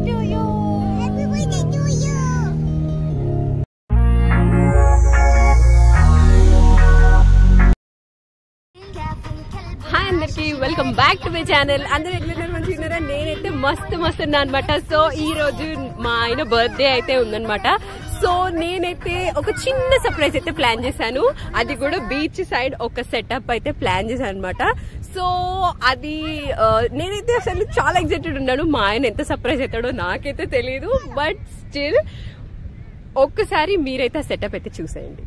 to you. Happy birthday to you. Hi అందరికి welcome back to my channel. అందరూ ఎట్లున్నారు, మంచిగా ఉన్నారా? నేనైతే మస్తు ఉన్నా అనమాట. సో ఈ రోజు మా ఆయన బర్త్డే అయితే ఉందనమాట. సో నేనైతే ఒక చిన్న సర్ప్రైజ్ అయితే ప్లాన్ చేశాను. అది కూడా బీచ్ సైడ్ ఒక సెటప్ అయితే ప్లాన్ చేశాను అనమాట. సో అది నేనైతే అసలు చాలా ఎక్సైటెడ్ ఉన్నాను. మా ఆయన ఎంత సర్ప్రైజ్ అవుతాడో నాకైతే తెలియదు. బట్ స్టిల్ ఒక్కసారి మీరైతే ఆ సెటప్ అయితే చూసేయండి.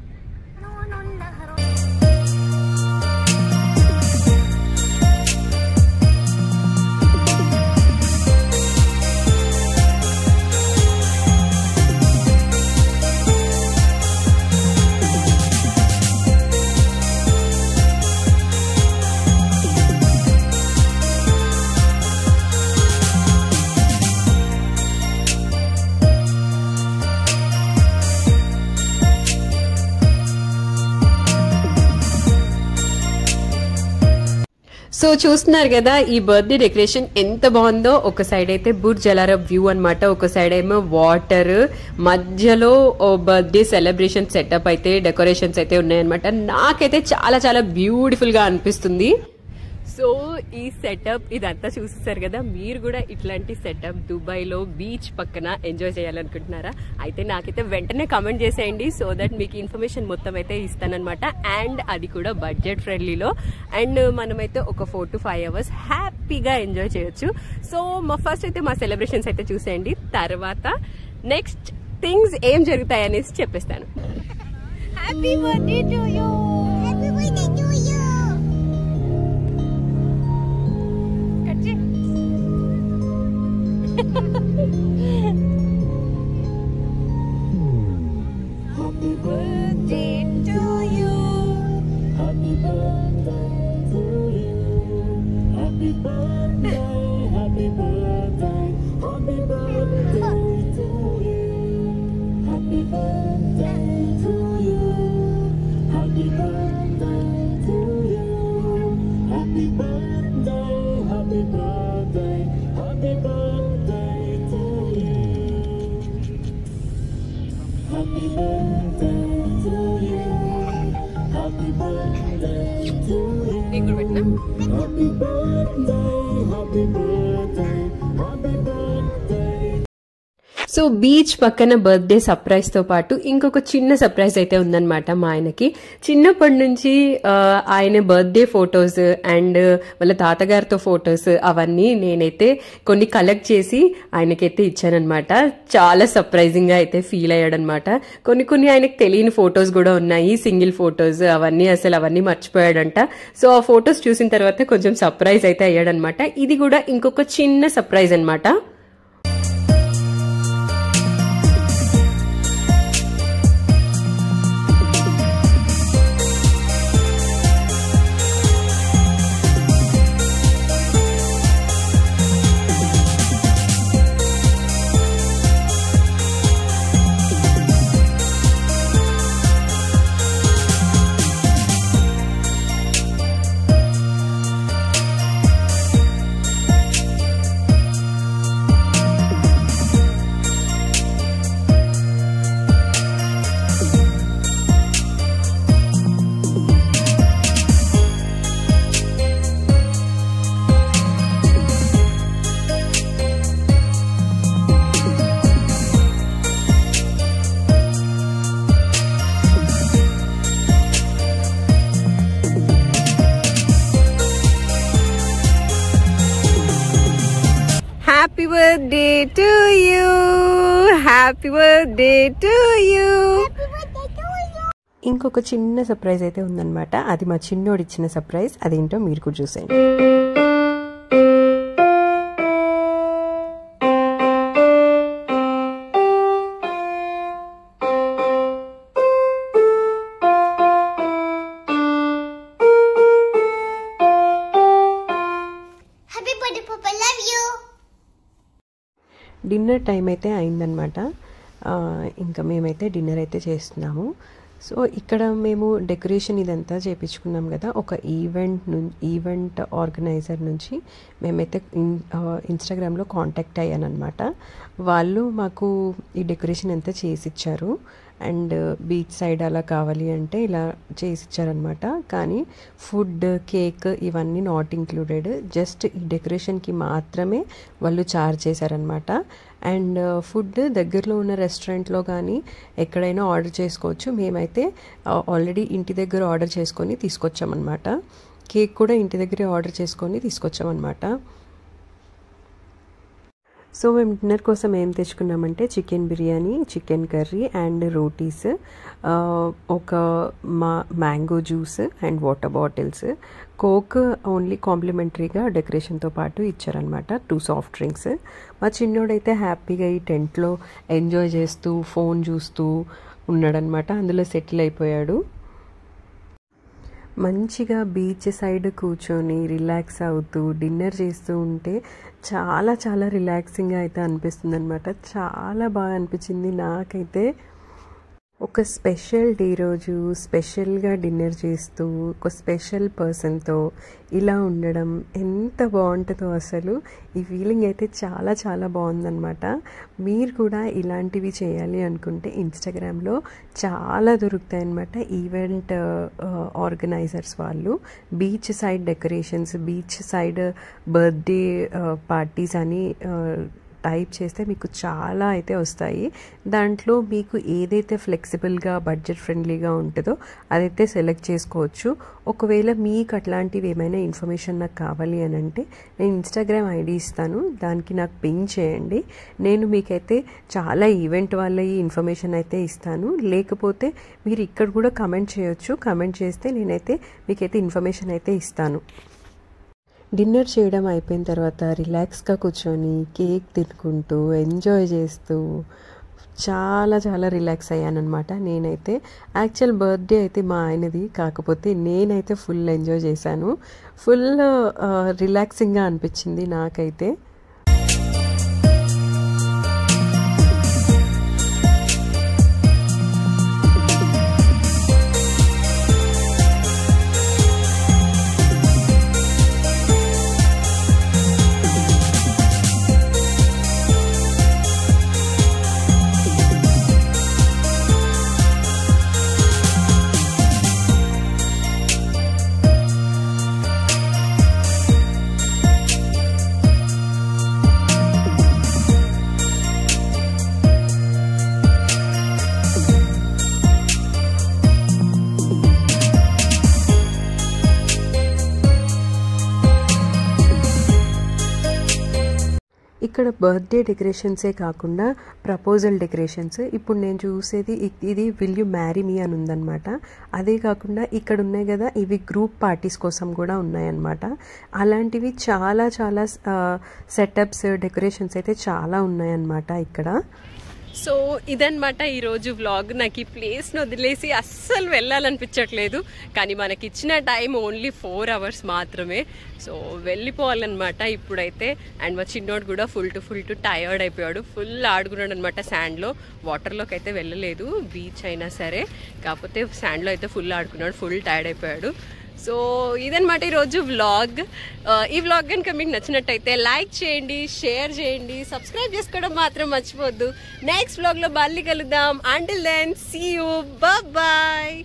సో చూస్తున్నారు కదా ఈ బర్త్డే డెకరేషన్ ఎంత బాగుందో. ఒక సైడ్ అయితే బుర్జ్ జలారా వ్యూ అనమాట, ఒక సైడ్ ఏమో వాటర్, మధ్యలో బర్త్డే సెలబ్రేషన్ సెటప్ అయితే డెకరేషన్స్ అయితే ఉన్నాయన్నమాట. నాకైతే చాలా బ్యూటిఫుల్ గా అనిపిస్తుంది. సో ఈ సెటప్ ఇదంతా చూసేసారు కదా. మీరు కూడా ఇట్లాంటి సెటప్ దుబాయ్ లో బీచ్ పక్కన ఎంజాయ్ చేయాలనుకుంటున్నారా? అయితే నాకైతే వెంటనే కమెంట్ చేసేయండి. సో దట్ మీకు ఇన్ఫర్మేషన్ మొత్తం అయితే ఇస్తానన్నమాట. అండ్ అది కూడా బడ్జెట్ ఫ్రెండ్లీలో. అండ్ మనమైతే ఒక 4 to 5 hours హ్యాపీగా ఎంజాయ్ చేయొచ్చు. సో ఫస్ట్ అయితే మా సెలబ్రేషన్స్ అయితే చూసేయండి. తర్వాత నెక్స్ట్ థింగ్స్ ఏం జరుగుతాయి అనేసి చెప్పేస్తాను. Happy birthday to you. Happy birthday to you. Happy birthday to you. Happy birthday to you. Happy birthday, happy birthday, happy birthday to you. Happy birthday to you. Happy birthday to you. Happy birthday, happy birthday, happy birthday to you. Happy birthday to you. Happy birthday to you. Happy birthday, happy birthday, happy birthday. So beach పక్కన birthday surprise తో పాటు ఇంకొక చిన్న surprise అయితే ఉందన్నమాట మా ఆయనకి. చిన్నప్పటి నుంచి ఆయన బర్త్డే ఫొటోస్ అండ్ వాళ్ళ తాతగారితో ఫొటోస్ అవన్నీ నేనైతే కొన్ని కలెక్ట్ చేసి ఆయనకైతే ఇచ్చానమాట. చాలా సర్ప్రైజింగ్ గా అయితే ఫీల్ అయ్యాడనమాట. కొన్ని ఆయనకు తెలియని ఫొటోస్ కూడా ఉన్నాయి, సింగిల్ ఫొటోస్. అవన్నీ మర్చిపోయాడంట. సో ఆ ఫొటోస్ చూసిన తర్వాత కొంచెం సర్ప్రైజ్ అయితే అయ్యాడనమాట. ఇది కూడా ఇంకొక చిన్న సర్ప్రైజ్ అనమాట. Happy birthday to you. Happy birthday to you. Happy birthday to you. ఇంకొక చిన్న సర్ప్రైజ్ అయితే ఉందన్నమాట. అది మా చిన్నోడు ఇచ్చిన సర్ప్రైజ్. అదేంటో మీరు కూడా చూసేయండి. డిన్నర్ టైం అయితే అయిందనమాట. ఇంకా మేమైతే డిన్నర్ అయితే చేస్తున్నాము. సో ఇక్కడ మేము డెకరేషన్ ఇదంతా చేయించుకున్నాం కదా, ఒక ఈవెంట్ ఆర్గనైజర్ నుంచి మేమైతే ఇన్స్టాగ్రామ్లో కాంటాక్ట్ అయ్యానమాట. వాళ్ళు మాకు ఈ డెకరేషన్ అంతా చేసిచ్చారు. అండ్ బీచ్ సైడ్ అలా కావాలి అంటే ఇలా చేసిచ్చారనమాట. కానీ ఫుడ్, కేక్ ఇవన్నీ నాట్ ఇంక్లూడెడ్. జస్ట్ ఈ డెకరేషన్కి మాత్రమే వాళ్ళు ఛార్జ్ చేశారనమాట. అండ్ ఫుడ్ దగ్గరలో ఉన్న రెస్టారెంట్లో కానీ ఎక్కడైనా ఆర్డర్ చేసుకోవచ్చు. మేమైతే ఆల్రెడీ ఇంటి దగ్గర ఆర్డర్ చేసుకొని తీసుకొచ్చామన్నమాట. కేక్ కూడా ఇంటి దగ్గరే ఆర్డర్ చేసుకొని తీసుకొచ్చామన్నమాట. సో మేము డిన్నర్ కోసం ఏం తెచ్చుకున్నామంటే chicken biryani, chicken curry and rotis, ఒక mango juice and water bottles, coke only కాంప్లిమెంటరీగా డెకరేషన్తో పాటు ఇచ్చారనమాట, 2 సాఫ్ట్ డ్రింక్స్. మా చిన్నోడైతే హ్యాపీగా ఈ టెంట్లో ఎంజాయ్ చేస్తూ ఫోన్ చూస్తూ ఉన్నాడనమాట. అందులో సెటిల్ అయిపోయాడు. మంచిగా బీచ్ సైడ్ కూర్చొని రిలాక్స్ అవుతూ డిన్నర్ చేస్తూ ఉంటే చాలా చాలా రిలాక్సింగ్గా అయితే అనిపిస్తుంది అనమాట. చాలా బాగా అనిపించింది నాకైతే. ఒక స్పెషల్ డే రోజు స్పెషల్గా డిన్నర్ చేస్తూ ఒక స్పెషల్ పర్సన్తో ఇలా ఉండడం ఎంత బాగుంటుందో అసలు. ఈ ఫీలింగ్ అయితే చాలా చాలా బాగుందన్నమాట. మీరు కూడా ఇలాంటివి చేయాలి అనుకుంటే ఇన్స్టాగ్రామ్లో చాలా దొరుకుతాయి అన్నమాట. ఈవెంట్ ఆర్గనైజర్స్ వాళ్ళు beach side decorations, beach side birthday parties అని టైప్ చేస్తే మీకు చాలా అయితే వస్తాయి. దాంట్లో మీకు ఏదైతే ఫ్లెక్సిబుల్గా బడ్జెట్ ఫ్రెండ్లీగా ఉంటుందో అదైతే సెలెక్ట్ చేసుకోవచ్చు. ఒకవేళ మీకు అట్లాంటివి ఏమైనా ఇన్ఫర్మేషన్ నాకు కావాలి అని అంటే నేను ఇన్స్టాగ్రామ్ ఐడి ఇస్తాను, దానికి నాకు పింగ్ చేయండి. నేను మీకైతే చాలా ఈవెంట్ వాళ్ళ ఈ ఇన్ఫర్మేషన్ అయితే ఇస్తాను. లేకపోతే మీరు ఇక్కడ కూడా కమెంట్ చేయొచ్చు. కమెంట్ చేస్తే నేనైతే మీకైతే ఇన్ఫర్మేషన్ అయితే ఇస్తాను. డిన్నర్ చేయడం అయిపోయిన తర్వాత రిలాక్స్గా కూర్చొని కేక్ తినుకుంటూ ఎంజాయ్ చేస్తూ చాలా చాలా రిలాక్స్ అయ్యానమాట నేనైతే. యాక్చువల్ బర్త్డే అయితే మా ఆయనది, కాకపోతే నేనైతే ఫుల్ ఎంజాయ్ చేశాను. ఫుల్ రిలాక్సింగ్గా అనిపించింది నాకైతే. ఇక్కడ బర్త్డే డెకరేషన్సే కాకుండా ప్రపోజల్ డెకరేషన్స్, ఇప్పుడు నేను చూసేది ఇది విల్ యూ మ్యారీ మీ అని ఉందన్నమాట. అదే కాకుండా ఇక్కడ ఉన్నాయి కదా, ఇవి గ్రూప్ పార్టీస్ కోసం కూడా ఉన్నాయన్నమాట. అలాంటివి చాలా చాలా సెటప్స్, డెకరేషన్స్ అయితే చాలా ఉన్నాయన్నమాట ఇక్కడ. సో ఇదన్నమాట ఈరోజు వ్లాగ్. నాకు ఈ ప్లేస్ని వదిలేసి అస్సలు వెళ్ళాలనిపించట్లేదు, కానీ మనకి ఇచ్చిన టైం ఓన్లీ 4 hours మాత్రమే. సో వెళ్ళిపోవాలన్నమాట ఇప్పుడైతే. అండ్ మా చిన్నోడు కూడా ఫుల్ టు టయర్డ్ అయిపోయాడు. ఫుల్ ఆడుకున్నాడు అనమాట శాండ్లో. వాటర్లోకి అయితే వెళ్ళలేదు, బీచ్ అయినా సరే, కాకపోతే శాండ్లో అయితే ఫుల్ ఆడుకున్నాడు, ఫుల్ టైర్డ్ అయిపోయాడు. సో ఇదన్నమాట ఈరోజు వ్లాగ్. ఈ వ్లాగ్ కనుక మీకు నచ్చినట్టయితే లైక్ చేయండి, షేర్ చేయండి, సబ్స్క్రైబ్ చేసుకోవడం మాత్రం మర్చిపోద్దు. నెక్స్ట్ వ్లాగ్లో మళ్ళీ కలుద్దాం. Until then see you, bye.